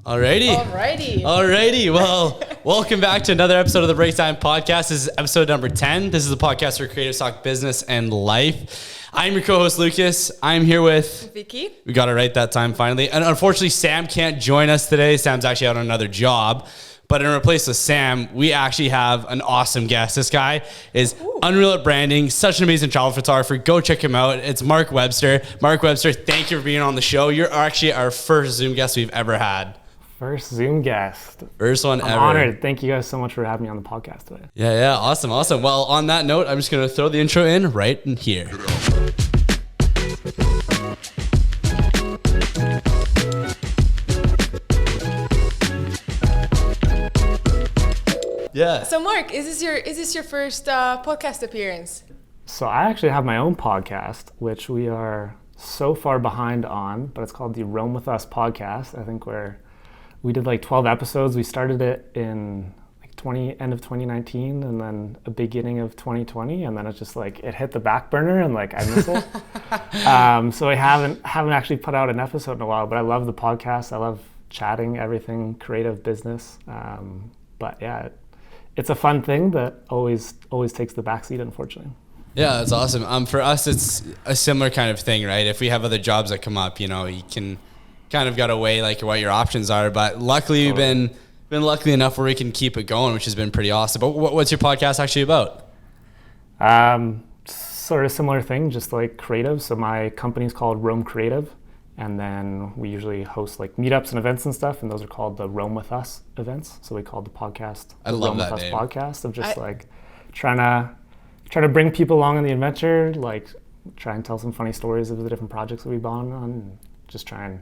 Alrighty. Well, welcome back to another episode of the BreakTime Podcast. This is episode number 10. This is the podcast where creatives talk business and life. I'm your co-host, Lucas. I'm here with Vicky. We got it right that time, finally. And unfortunately, Sam can't join us today. Sam's actually out on another job. But in replace of Sam, we actually have an awesome guest. This guy is unreal at branding, such an amazing travel photographer. Go check him out. It's Marc Webster. Marc Webster, thank you for being on the show. You're actually our first Zoom guest we've ever had. First Zoom guest. First one ever. I'm honored. Thank you guys so much for having me on the podcast today. Yeah. Awesome. Well, on that note, I'm just going to throw the intro in right in here. Yeah. So Marc, is this your first podcast appearance? So I actually have my own podcast, which we are so far behind on, but it's called the Roam With Us podcast. I think we did like 12 episodes. We started it in like end of 2019 and then a beginning of 2020, and then it's just like it hit the back burner and like I miss it. So I haven't actually put out an episode in a while, but I love the podcast. I love chatting, everything creative, business. But yeah, it's a fun thing that always takes the backseat, unfortunately. Yeah, that's awesome. For us, it's a similar kind of thing, right? If we have other jobs that come up, you can kind of got to weigh like what your options are. But luckily, we've been lucky enough where we can keep it going, which has been pretty awesome. But what's your podcast actually about? Sort of similar thing, just like creative. So my company's called Roam Creative. And then we usually host like meetups and events and stuff, and those are called the Roam With Us events. So we call the podcast the Roam With Us name. Podcast of just like trying to bring people along on the adventure, like try and tell some funny stories of the different projects that we've gone on, and just try and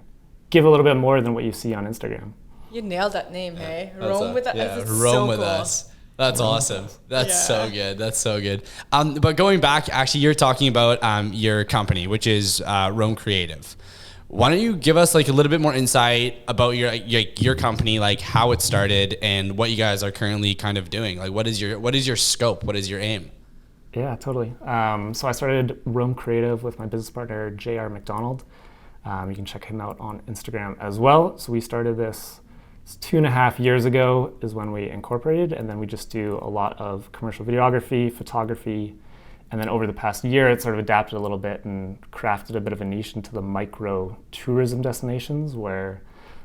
give a little bit more than what you see on Instagram. You nailed that name, hey? Roam With Us. Yeah, It's Roam so With cool. Us. That's awesome. That's so good. But going back, actually, you're talking about your company, which is Roam Creative. Why don't you give us like a little bit more insight about your company, like how it started and what you guys are currently kind of doing? Like, what is your scope? What is your aim? Yeah, totally. So I started Roam Creative with my business partner, J.R. McDonald. You can check him out on Instagram as well. So we started this 2.5 years ago is when we incorporated, and then we just do a lot of commercial videography, photography. And then over the past year, it sort of adapted a little bit and crafted a bit of a niche into the micro tourism destinations, where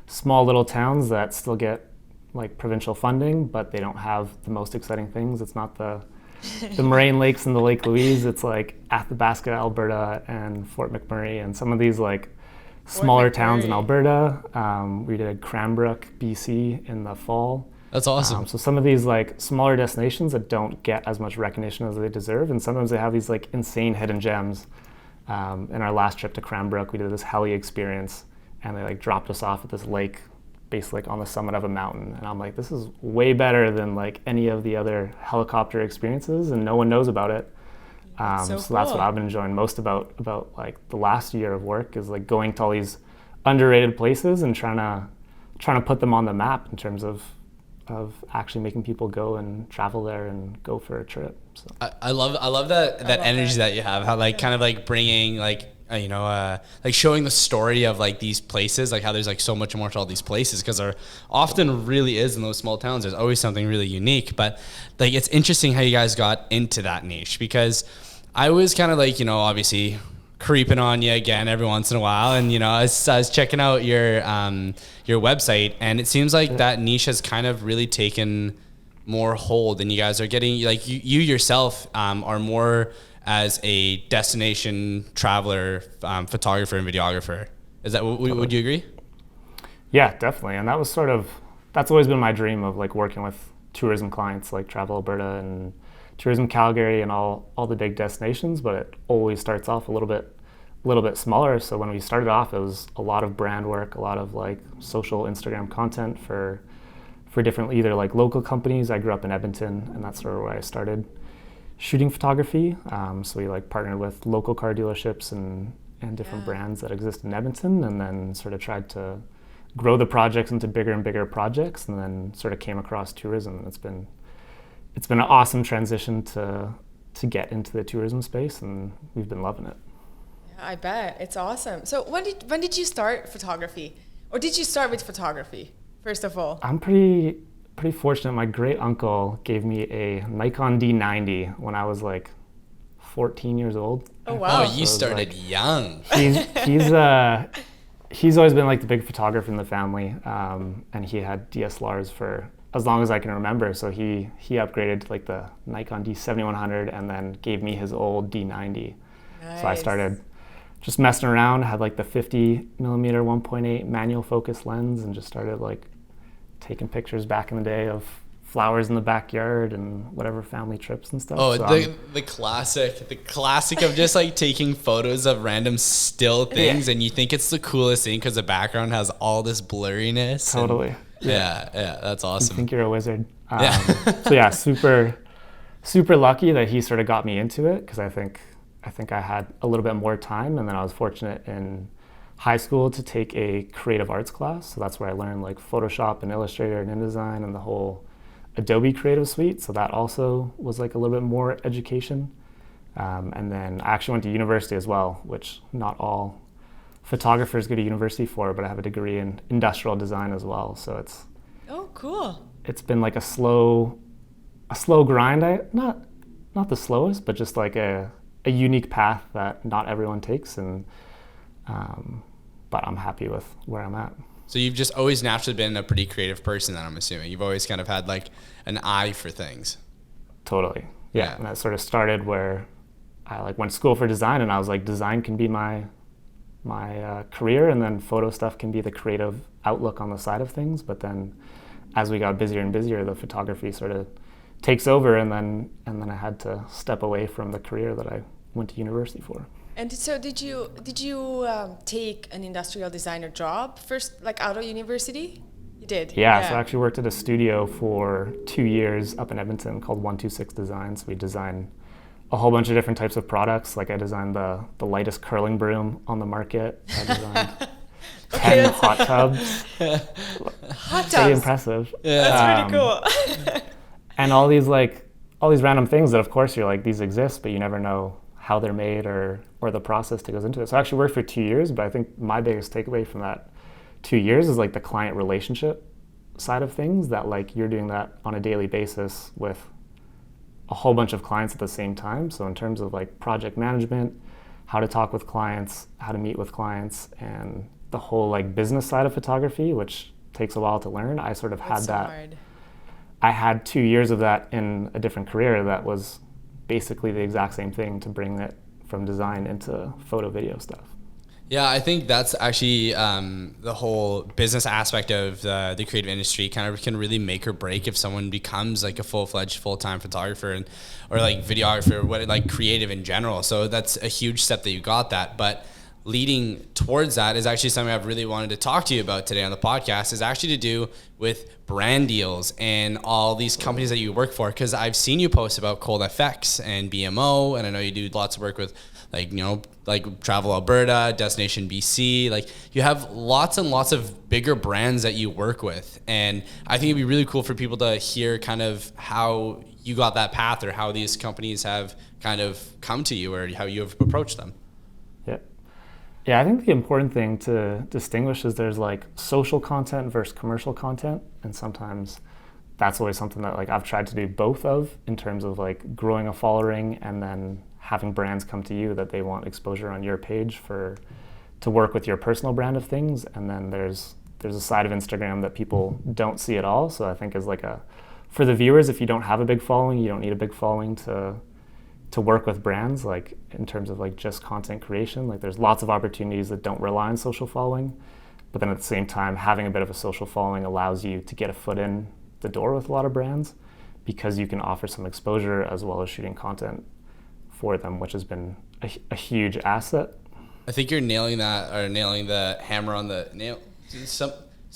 small little towns that still get like provincial funding, but they don't have the most exciting things. It's not the Moraine Lakes and the Lake Louise. It's like Athabasca, Alberta, and Fort McMurray, and some of these like smaller towns in Alberta. We did Cranbrook, BC in the fall. That's awesome. So some of these like smaller destinations that don't get as much recognition as they deserve, and sometimes they have these like insane hidden gems. In our last trip to Cranbrook, we did this heli experience, and they like dropped us off at this lake, basically like on the summit of a mountain. And I'm like, this is way better than like any of the other helicopter experiences, and no one knows about it. So that's what I've been enjoying most about like the last year of work, is like going to all these underrated places and trying to put them on the map in terms of actually making people go and travel there and go for a trip. So I love that energy that you have, how like kind of like bringing like like showing the story of like these places, like how there's like so much more to all these places, because there often really is in those small towns. There's always something really unique. But like it's interesting how you guys got into that niche, because I was kind of like, obviously creeping on you again every once in a while, and I was checking out your website, and it seems like that niche has kind of really taken more hold, and you guys are getting like you yourself are more as a destination traveler, photographer and videographer. Is that would you agree? Yeah, definitely. And that's always been my dream of like working with tourism clients like Travel Alberta and Tourism Calgary and all the big destinations, but it always starts off a little bit smaller. So when we started off, it was a lot of brand work, a lot of like social Instagram content for different either like local companies. I grew up in Edmonton, and that's sort of where I started shooting photography. So we like partnered with local car dealerships and different brands that exist in Edmonton, and then sort of tried to grow the projects into bigger and bigger projects, and then sort of came across tourism. And it's been an awesome transition to get into the tourism space, and we've been loving it. Yeah, I bet. It's awesome. So when did you start photography? Or did you start with photography? first of all? I'm pretty fortunate. My great uncle gave me a Nikon D90 when I was like 14 years old. Oh wow! Oh, you started young. He's always been like the big photographer in the family, and he had DSLRs for as long as I can remember. So he upgraded to like the Nikon D7100 and then gave me his old D90. Nice. So I started just messing around, had like the 50 millimeter 1.8 manual focus lens, and just started like taking pictures back in the day of flowers in the backyard and whatever family trips and stuff. Oh, so the classic of just like taking photos of random still things, and you think it's the coolest thing because the background has all this blurriness. Totally. Yeah, that's awesome. You think you're a wizard. Yeah. So yeah, super lucky that he sort of got me into it, because I think I had a little bit more time, and then I was fortunate in high school to take a creative arts class. So that's where I learned like Photoshop and Illustrator and InDesign and the whole Adobe Creative Suite. So that also was like a little bit more education. And then I actually went to university as well, which not all photographers go to university for, but I have a degree in industrial design as well. So it's cool. It's been like a slow grind. Not the slowest, but just like a unique path that not everyone takes, and but I'm happy with where I'm at. So you've just always naturally been a pretty creative person, then I'm assuming. You've always kind of had like an eye for things. Totally. Yeah. And that sort of started where I like went to school for design, and I was like, design can be my career, and then photo stuff can be the creative outlook on the side of things. But then as we got busier and busier, the photography sort of takes over, and then I had to step away from the career that I went to university for. And so did you take an industrial designer job first, like out of university? You did? Yeah, so I actually worked at a studio for 2 years up in Edmonton called 126 Designs. We design a whole bunch of different types of products. Like I designed the lightest curling broom on the market. I designed 10 hot tubs. Hot tubs? Pretty impressive. Yeah. That's pretty cool. And all these random things that of course you're like, these exist, but you never know how they're made or the process that goes into it. So I actually worked for 2 years, but I think my biggest takeaway from that 2 years is like the client relationship side of things, that like you're doing that on a daily basis with a whole bunch of clients at the same time. So in terms of like project management, how to talk with clients, how to meet with clients, and the whole like business side of photography, which takes a while to learn, I sort of had that. Hard. I had 2 years of that in a different career that was basically the exact same thing, to bring it from design into photo video stuff. Yeah, I think that's actually the whole business aspect of the creative industry kind of can really make or break if someone becomes like a full-fledged full-time photographer or like videographer or like creative in general. So that's a huge step that you got that. But leading towards that is actually something I've really wanted to talk to you about today on the podcast, is actually to do with brand deals and all these companies that you work for. Because I've seen you post about Cold FX and BMO, and I know you do lots of work with like Travel Alberta, Destination BC. Like you have lots and lots of bigger brands that you work with. And I think it'd be really cool for people to hear kind of how you got that path, or how these companies have kind of come to you, or how you have approached them. Yeah, I think the important thing to distinguish is there's like social content versus commercial content. And sometimes that's always something that like I've tried to do both of, in terms of like growing a following and then having brands come to you that they want exposure on your page to work with your personal brand of things. And then there's a side of Instagram that people don't see at all. So I think is like for the viewers, if you don't have a big following, you don't need a big following to work with brands, like in terms of like just content creation. Like there's lots of opportunities that don't rely on social following, but then at the same time, having a bit of a social following allows you to get a foot in the door with a lot of brands, because you can offer some exposure as well as shooting content for them, which has been a huge asset. I think you're nailing that, or nailing the hammer on the nail.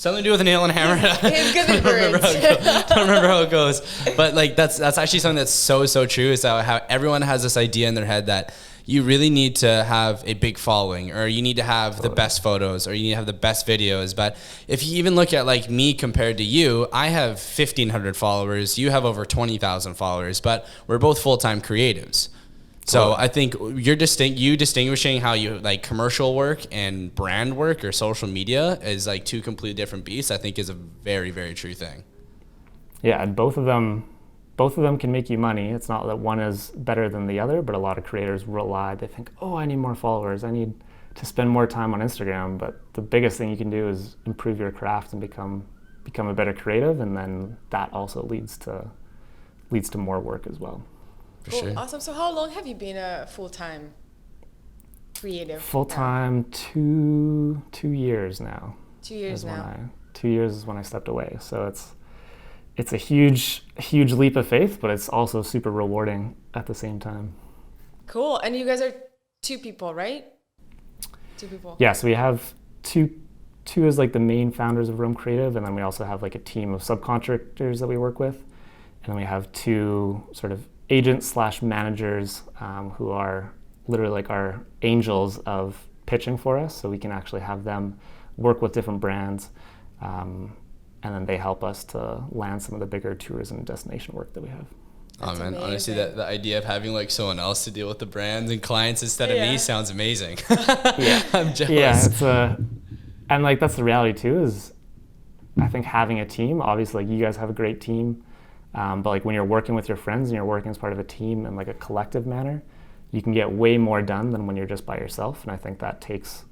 Something to do with a nail and a hammer. I don't remember how it goes. But like that's actually something that's so true, is how everyone has this idea in their head that you really need to have a big following, or you need to have the best photos, or you need to have the best videos. But if you even look at like me compared to you, I have 1,500 followers. You have over 20,000 followers, but we're both full-time creatives. So I think you distinguishing how you like commercial work and brand work or social media is like two completely different beasts, I think is a very, very true thing. Yeah, and both of them can make you money. It's not that one is better than the other, but a lot of creators they think, oh, I need more followers. I need to spend more time on Instagram. But the biggest thing you can do is improve your craft and become a better creative. And then that also leads to more work as well. For cool. sure. Awesome. So how long have you been a full-time creative? Full-time, 2 years now. 2 years now. 2 years is when I stepped away. So it's a huge leap of faith, but it's also super rewarding at the same time. Cool. And you guys are 2 people, right? 2 people. Yeah, so we have two as like the main founders of Roam Creative, and then we also have like a team of subcontractors that we work with. And then we have 2 sort of agents/managers who are literally like our angels of pitching for us. So we can actually have them work with different brands. And then they help us to land some of the bigger tourism destination work that we have. That's man, amazing. Honestly, the idea of having like someone else to deal with the brands and clients instead of me sounds amazing. Yeah. I'm jealous. Yeah, and like that's the reality too, is I think having a team, obviously like you guys have a great team, but like when you're working with your friends and you're working as part of a team in like a collective manner, you can get way more done than when you're just by yourself. And I think that takes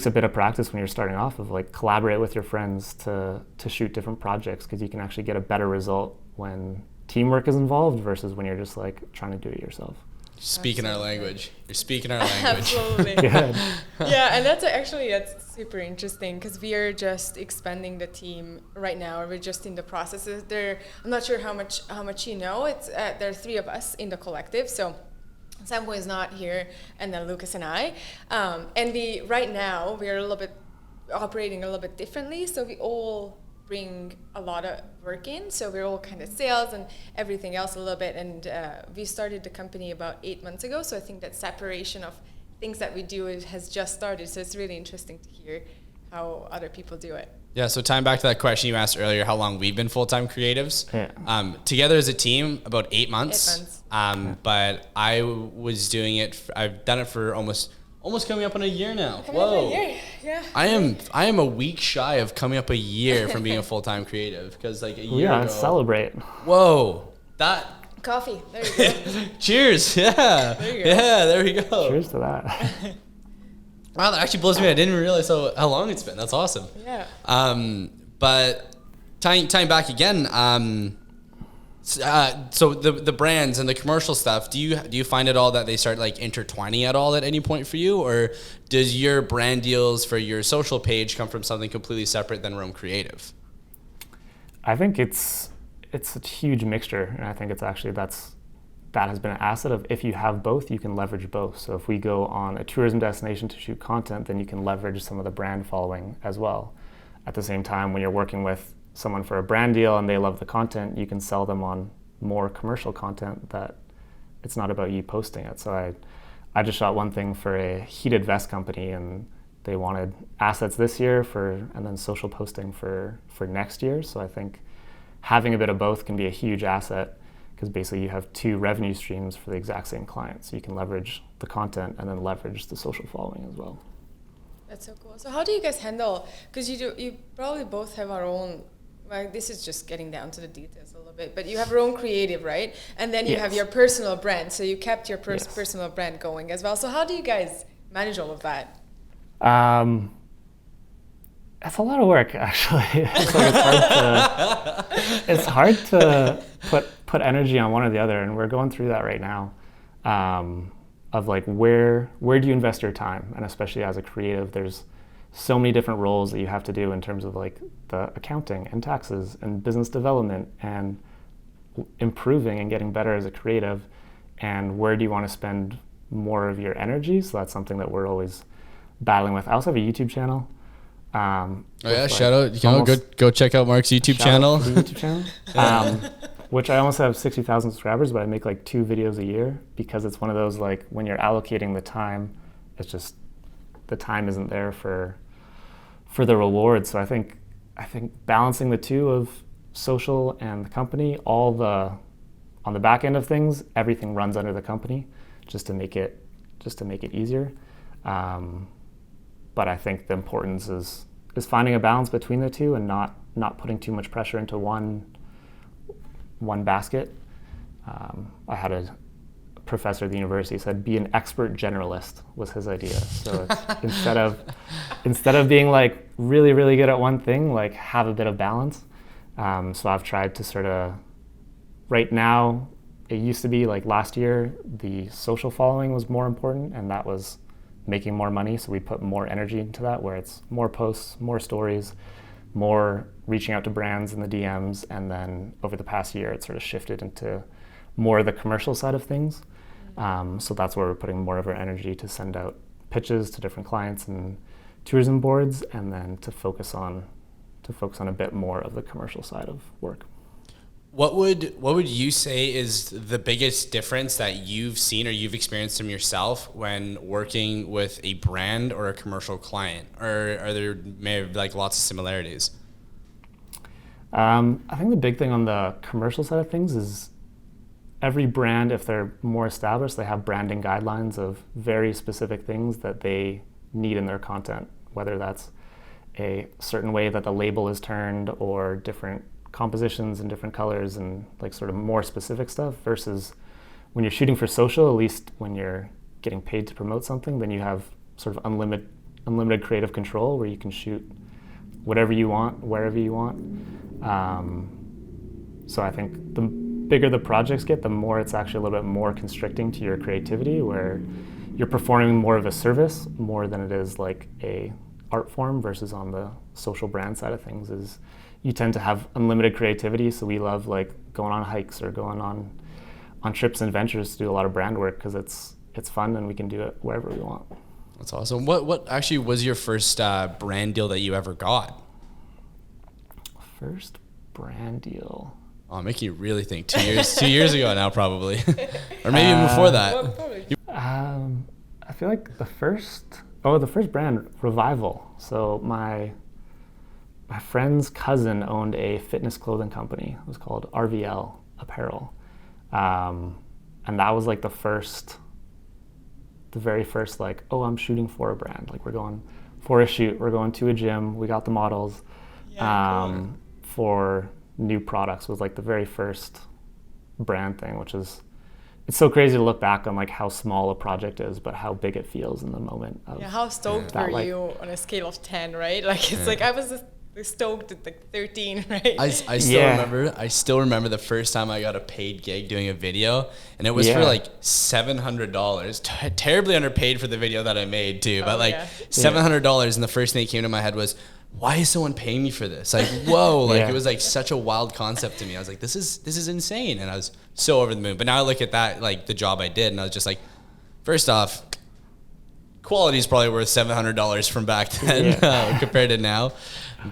a bit of practice when you're starting off, of like collaborate with your friends to shoot different projects, because you can actually get a better result when teamwork is involved versus when you're just like trying to do it yourself. Speaking our language. You're speaking our language. Absolutely. Yeah, and that's super interesting, because we are just expanding the team right now. We're just in the processes. I'm not sure how much you know. It's there are 3 of us in the collective, so Sambo is not here, and then Lucas and I. And right now we are operating a little bit differently. So we all bring a lot of work in. So we're all kind of sales and everything else a little bit. And we started the company about 8 months ago. So I think that separation of things that we do has just started. So it's really interesting to hear how other people do it. Yeah, so tying back to that question you asked earlier, how long we've been full-time creatives. Yeah. Together as a team, about 8 months. 8 months. But I was doing it, I've done it for almost coming up on a year now. Whoa. Yeah. I am a week shy of coming up a year from being a full-time creative, because like a year ago. Celebrate. Whoa. That. Coffee. There you go. Cheers. Yeah. There you go. Yeah, there we go. Cheers to that. Wow, that actually blows me. I didn't even realize how long it's been. That's awesome. Yeah. But tying back again, so the brands and the commercial stuff, do you find at all that they start like intertwining at all at any point for you, or does your brand deals for your social page come from something completely separate than Roam Creative? I think it's a huge mixture, and I think it's actually that has been an asset of, if you have both, you can leverage both. So if we go on a tourism destination to shoot content, then you can leverage some of the brand following as well. At the same time, when you're working with someone for a brand deal and they love the content, you can sell them on more commercial content that it's not about you posting it. So I just shot one thing for a heated vest company, and they wanted assets this year and then social posting for next year. So I think having a bit of both can be a huge asset, because basically you have 2 revenue streams for the exact same client. So you can leverage the content and then leverage the social following as well. That's so cool. So how do you guys handle, because you probably both have our own, like this is just getting down to the details a little bit, but you have your own creative, right? And then you have your personal brand. So you kept your personal brand going as well. So how do you guys manage all of that? It's a lot of work, actually. It's hard to put energy on one or the other, and we're going through that right now. Of like where do you invest your time, and especially as a creative, there's so many different roles that you have to do in terms of like the accounting and taxes and business development and improving and getting better as a creative, and where do you want to spend more of your energy. So that's something that we're always battling with. I also have a YouTube channel. Shout out! Go check out Marc's YouTube channel. Which I almost have 60,000 subscribers, but I make like 2 videos a year, because it's one of those, like, when you're allocating the time, it's just the time isn't there for the reward. So I think balancing the 2 of social and the company, on the back end of things, everything runs under the company, just to make it easier. But I think the importance is finding a balance between the two and not putting too much pressure into one basket. I had a professor at the university said, be an expert generalist was his idea. So it's instead of being like really, really good at one thing, like have a bit of balance. So I've tried to sort of, right now, it used to be like last year, the social following was more important, and that was making more money. So we put more energy into that, where it's more posts, more stories, more reaching out to brands in the DMs. And then over the past year, it sort of shifted into more of the commercial side of things. So that's where we're putting more of our energy to send out pitches to different clients and tourism boards, and then to focus on a bit more of the commercial side of work. What would you say is the biggest difference that you've seen or you've experienced from yourself when working with a brand or a commercial client? Or are there maybe like lots of similarities? I think the big thing on the commercial side of things is every brand, if they're more established, they have branding guidelines of very specific things that they need in their content, whether that's a certain way that the label is turned or different compositions and different colors and like sort of more specific stuff, versus when you're shooting for social, at least when you're getting paid to promote something, then you have sort of unlimited creative control where you can shoot whatever you want, wherever you want. So I think the bigger the projects get, the more it's actually a little bit more constricting to your creativity, where you're performing more of a service more than it is like a art form, versus on the social brand side of things is you tend to have unlimited creativity. So we love like going on hikes or going on trips and adventures to do a lot of brand work because it's fun and we can do it wherever we want. That's awesome. What actually was your first brand deal that you ever got? First brand deal. Oh, I'm making you really think. 2 years ago now, probably, or maybe even before that. I feel like the first brand, Revival. So my friend's cousin owned a fitness clothing company. It was called RVL Apparel, and that was like the very first like, oh, I'm shooting for a brand. Like we're going for a shoot. We're going to a gym. We got the models. Cool. For new products was like the very first brand thing, which is, it's so crazy to look back on like how small a project is, but how big it feels in the moment. How stoked were you on a scale of 10, right? Like it's like I was just stoked at like 13, right? I still remember the first time I got a paid gig doing a video, and it was for like $700. Terribly underpaid for the video that I made too, but like $700. And the first thing that came to my head was, why is someone paying me for this? Like, whoa, like it was like such a wild concept to me. I was like, this is insane. And I was so over the moon. But now I look at that, like the job I did, and I was just like, first off, quality is probably worth $700 from back then compared to now.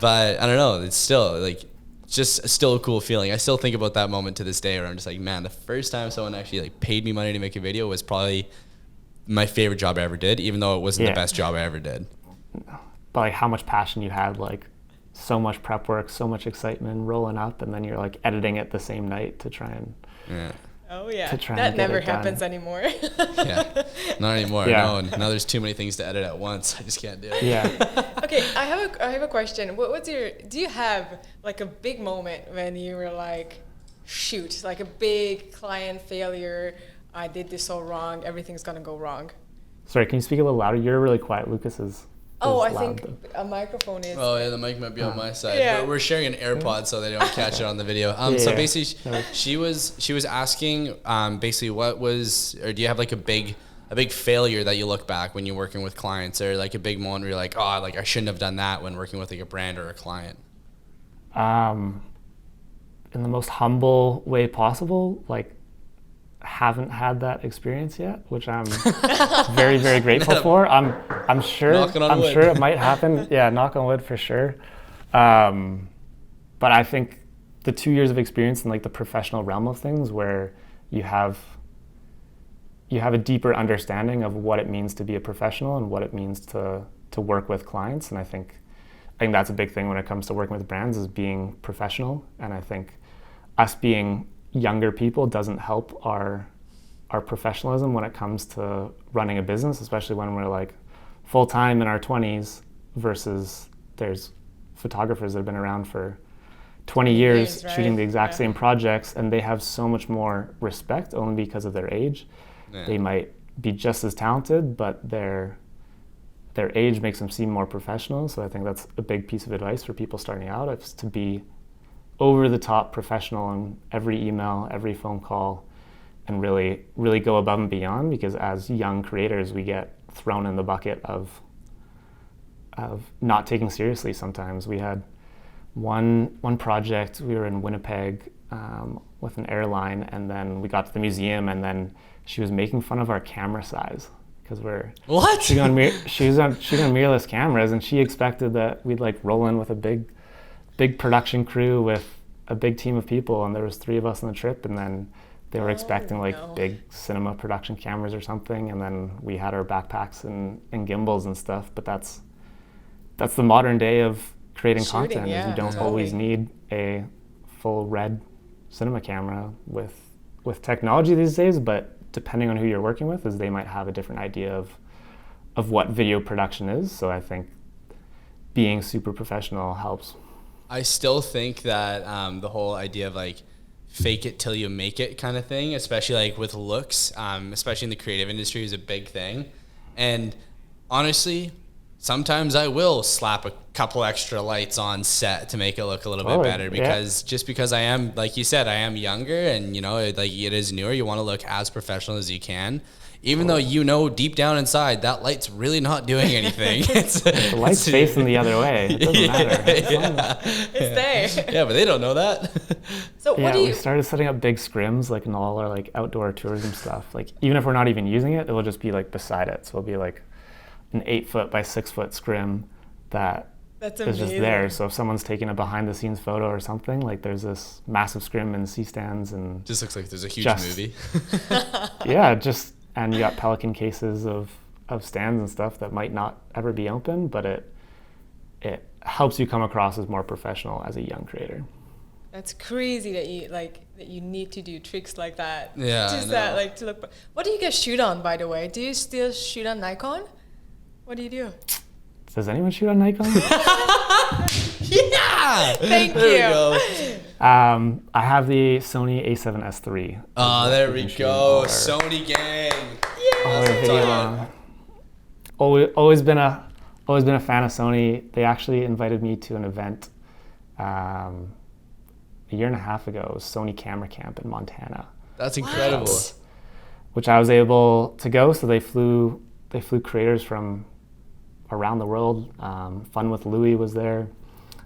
But I don't know, it's still like, just still a cool feeling. I still think about that moment to this day where I'm just like, man, the first time someone actually like paid me money to make a video was probably my favorite job I ever did, even though it wasn't the best job I ever did. But like how much passion you had, like so much prep work, so much excitement rolling up, and then you're like editing it the same night to try and that never happens anymore. Not anymore. No, now there's too many things to edit at once. I just can't do it. Okay, I have a question. Do you have like a big moment when you were like, shoot, like a big client failure, I did this all wrong, everything's gonna go wrong? Sorry, can you speak a little louder? You're really quiet. Lucas is I loud. think a microphone is. Oh yeah, the mic might be on my side. Yeah. We're sharing an AirPod so they don't catch it on the video. So basically, she was asking basically do you have like a big failure that you look back when you're working with clients, or like a big moment where you're like, oh, like I shouldn't have done that when working with like a brand or a client? In the most humble way possible, like haven't had that experience yet, which I'm very, very grateful for. I'm sure it might happen. Yeah, knock on wood for sure. But I think the 2 years of experience in like the professional realm of things, where you have a deeper understanding of what it means to be a professional and what it means to work with clients. And I think that's a big thing when it comes to working with brands, is being professional. And I think us being younger people doesn't help our our professionalism when it comes to running a business, especially when we're like full-time in our 20s versus there's photographers that have been around for 20 years right? shooting the exact same projects, and they have so much more respect only because of their age. Yeah. They might be just as talented, but their age makes them seem more professional. So I think that's a big piece of advice for people starting out, is to be over the top professional in every email, every phone call, and really, really go above and beyond, because as young creators, we get thrown in the bucket of not taking seriously sometimes. We had one project, we were in Winnipeg with an airline, and then we got to the museum, and then she was making fun of our camera size because we're shooting on mirrorless cameras, and she expected that we'd like roll in with a big production crew with a big team of people, and there was 3 of us on the trip, and then they were expecting like big cinema production cameras or something, and then we had our backpacks and gimbals and stuff. But that's the modern day of creating content. Is you don't always need a full red cinema camera with technology these days, but depending on who you're working with, is they might have a different idea of what video production is. So I think being super professional helps. I still think that the whole idea of like fake it till you make it kind of thing, especially like with looks, especially in the creative industry, is a big thing. And honestly, sometimes I will slap a couple extra lights on set to make it look a little bit better, because just because I am, like you said, I am younger, and you know, like it is newer, you want to look as professional as you can, even though you know deep down inside that light's really not doing anything. The light's facing the other way. It doesn't matter. It's there. Yeah, but they don't know that. So what do you? We started setting up big scrims like in all our like outdoor tourism stuff. Like even if we're not even using it, it'll just be like beside it. So it'll be like an 8-foot by 6-foot scrim that's just there. So if someone's taking a behind the scenes photo or something, like there's this massive scrim and C-stands, and just looks like there's a huge movie. And you got Pelican cases of stands and stuff that might not ever be open, but it helps you come across as more professional as a young creator. That's crazy that you need to do tricks like that. Yeah, just that like to look. What do you guys shoot on, by the way? Do you still shoot on Nikon? What do you do? Does anyone shoot on Nikon? Yeah! Thank you. There we go. I have the Sony A7S III. Oh, there we go. Sony gang. Yeah. Always been a fan of Sony. They actually invited me to an event a year and a half ago. It was Sony Camera Camp in Montana. That's incredible. Which I was able to go. So they flew creators from around the world. Fun with Louie was there.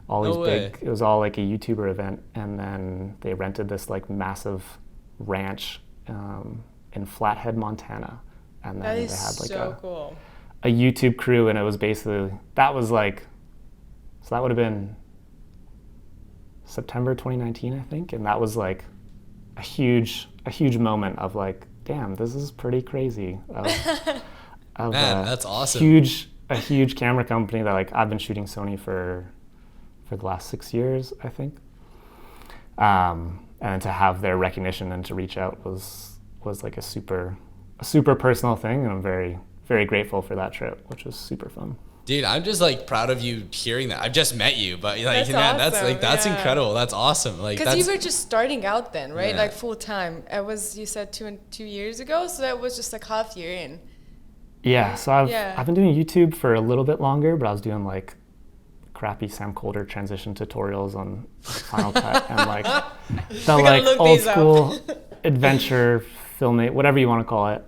It was all like a YouTuber event, and then they rented this like massive ranch in Flathead, Montana, and then they had like a YouTube crew, and it was basically that would have been September 2019, I think, and that was like a huge moment of like, damn, this is pretty crazy. Man, that's awesome. A huge camera company that like I've been shooting Sony for the last 6 years, I think. And to have their recognition and to reach out was like a super personal thing, and I'm very, very grateful for that trip, which was super fun. Dude, I'm just like proud of you hearing that. I've just met you, but like, man, that's incredible. That's awesome. Like, because you were just starting out then, right? Yeah. Like full time. It was, you said 2 years ago, so that was just like half year in. Yeah, so I've been doing YouTube for a little bit longer, but I was doing like crappy Sam Colder transition tutorials on Final Cut and like the like old school adventure filming, whatever you want to call it.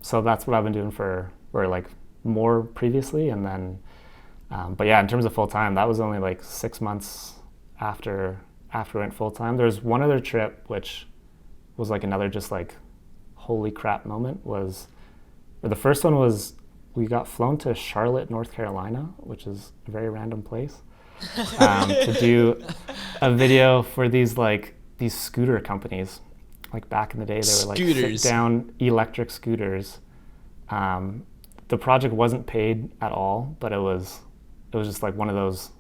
So that's what I've been doing for like more previously, and then but yeah, in terms of full time, that was only like 6 months after we went full time. There was one other trip which was like another just like holy crap moment. The first one was we got flown to Charlotte, North Carolina, which is a very random place, to do a video for these scooter companies. Like back in the day, they were like sit down electric scooters. The project wasn't paid at all, but it was just like one of those,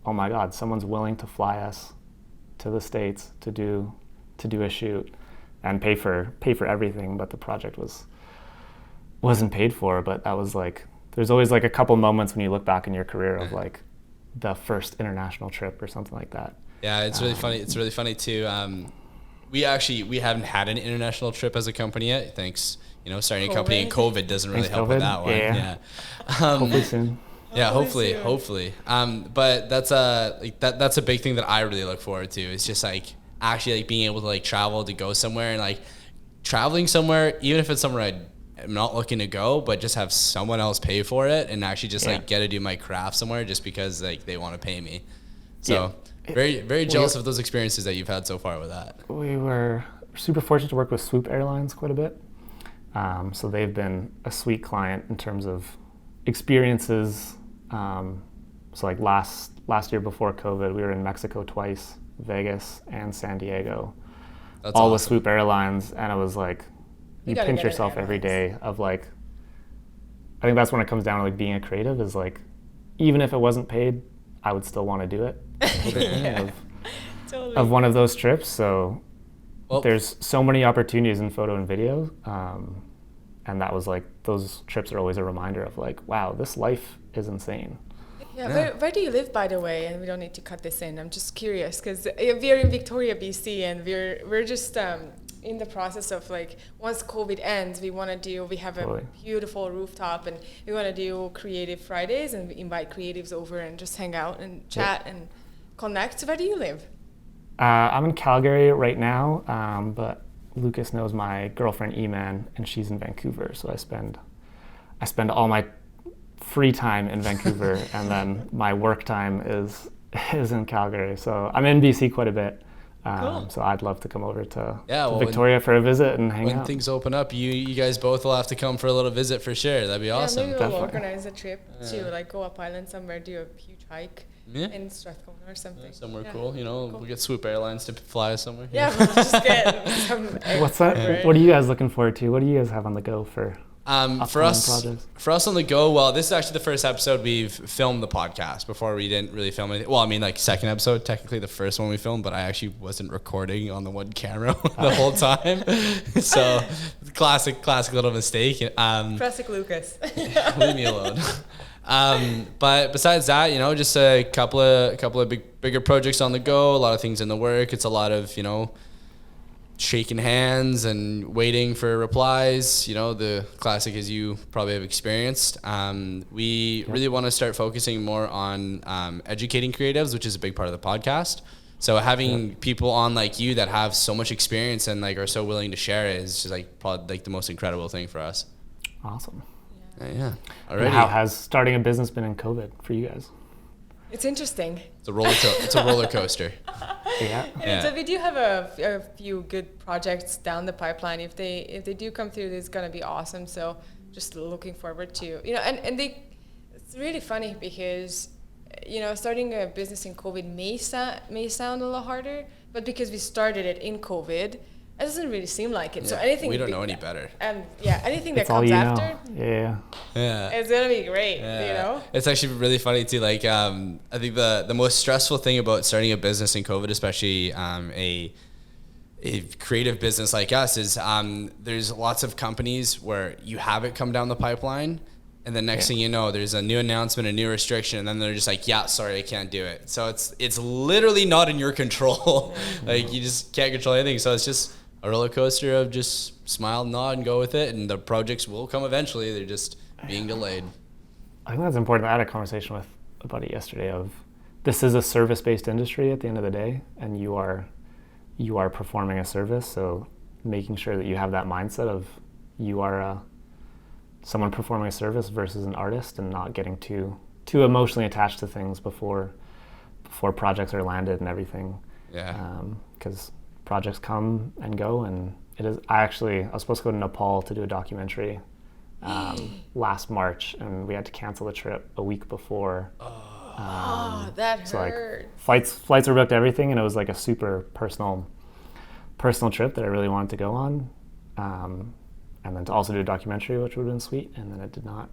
oh my God, someone's willing to fly us to the States to do a shoot. and pay for everything, but the project wasn't paid for. But that was like, there's always like a couple moments when you look back in your career of like the first international trip or something like that. Yeah, it's really funny. It's really funny too. We haven't had an international trip as a company yet. Thanks, starting a company in COVID doesn't really help with that one. Yeah. Hopefully soon. Yeah, hopefully. But that's a big thing that I really look forward to. It's just like actually like being able to like travel to go somewhere, and like traveling somewhere, even if it's somewhere I'm not looking to go, but just have someone else pay for it and actually just like get to do my craft somewhere just because like they want to pay me. So very, very jealous of those experiences that you've had so far with that. We were super fortunate to work with Swoop Airlines quite a bit. So they've been a sweet client in terms of experiences. So like last year before COVID, we were in Mexico twice, Vegas and San Diego. That's all awesome. With Swoop Airlines, and it was like you pinch yourself every day of like, I think that's when it comes down to like being a creative is like, even if it wasn't paid, I would still want to do it. Of one of those trips. So there's so many opportunities in photo and video. And that was like, those trips are always a reminder of like, wow, this life is insane. Yeah. Where do you live, by the way? And we don't need to cut this in. I'm just curious because we're in Victoria, BC, and we're just in the process of like, once COVID ends, we have a beautiful rooftop, and we want to do Creative Fridays and invite creatives over and just hang out and chat and connect. So where do you live? I'm in Calgary right now, but Lucas knows my girlfriend Eman, and she's in Vancouver. So I spend all my free time in Vancouver, and then my work time is in Calgary. So I'm in BC quite a bit. Cool. So I'd love to come over to Victoria for a visit and hang out. When things open up, you guys both will have to come for a little visit for sure. That'd be awesome. Maybe we'll organize a trip to like go up island somewhere, do a huge hike in Strathcona or something. Yeah, somewhere cool. We'll get Swoop Airlines to fly us somewhere. Yeah, we'll just get some. What's that? What are you guys looking forward to? What do you guys have on the go for? For us on the go, well, this is actually the first episode we've filmed the podcast. Before we didn't really film anything. Well, I mean, like second episode, technically the first one we filmed, but I actually wasn't recording on the one camera the whole time. So classic little mistake. Classic Lucas. Leave me alone. But besides that, just a couple of bigger projects on the go. A lot of things in the work. It's a lot of shaking hands and waiting for replies, the classic as you probably have experienced. We really want to start focusing more on educating creatives, which is a big part of the podcast. So having people on like you that have so much experience and like are so willing to share it is just like probably like the most incredible thing for us. Awesome. Yeah. Alrighty. How has starting a business been in COVID for you guys? It's interesting. It's a roller coaster. So we do have a few good projects down the pipeline. If they do come through, it's gonna be awesome. So just looking forward to it's really funny because starting a business in COVID may sound a little harder, but because we started it in COVID, it doesn't really seem like it. Yeah, so anything we don't know any better. Anything that comes after, it's gonna be great. It's actually really funny too. Like I think the most stressful thing about starting a business in COVID, especially a creative business like us, is there's lots of companies where you have it come down the pipeline, and the next thing you know, there's a new announcement, a new restriction, and then they're just like, sorry, I can't do it. So it's literally not in your control. Like you just can't control anything. So it's just a roller coaster of just smile, nod, and go with it, and the projects will come eventually. They're just being delayed. I think that's important. I had a conversation with a buddy yesterday of this is a service-based industry at the end of the day, and you are performing a service. So making sure that you have that mindset of you are someone performing a service versus an artist, and not getting too emotionally attached to things before projects are landed and everything. Because projects come and go, and it is. I was supposed to go to Nepal to do a documentary last March, and we had to cancel the trip a week before. That hurt. So like flights were booked, everything, and it was like a super personal trip that I really wanted to go on, and then to also do a documentary, which would have been sweet, and then it did not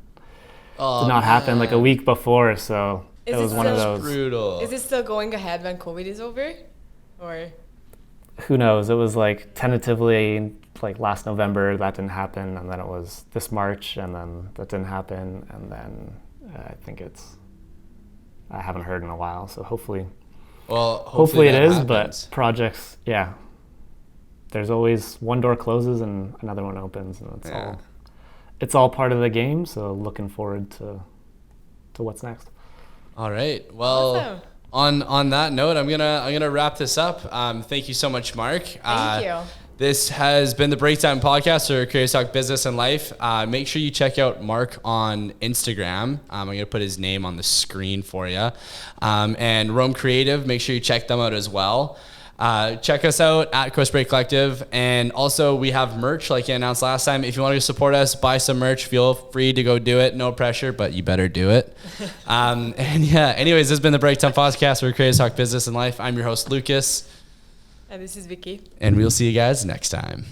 happen like a week before. So it was one of those. Brutal. Is it still going ahead when COVID is over, or? who knows? It was like tentatively like last November that didn't happen, and then it was this March, and then that didn't happen, and then I haven't heard in a while. So hopefully it is. Happens. But projects, there's always one door closes and another one opens, and it's all part of the game. So looking forward to what's next. All right. Well, awesome. On that note, I'm gonna wrap this up. Thank you so much, Marc. Thank you. This has been the BreakTime Podcast, or Curious Talk Business and Life. Make sure you check out Marc on Instagram. I'm going to put his name on the screen for you. And Rome Creative, make sure you check them out as well. Check us out at Coast Break Collective. And also, we have merch, like you announced last time. If you want to support us, buy some merch. Feel free to go do it. No pressure, but you better do it. Anyways, this has been the BreakTime Podcast, where Curious Talk Business and Life. I'm your host, Lucas. And this is Vicky. And we'll see you guys next time.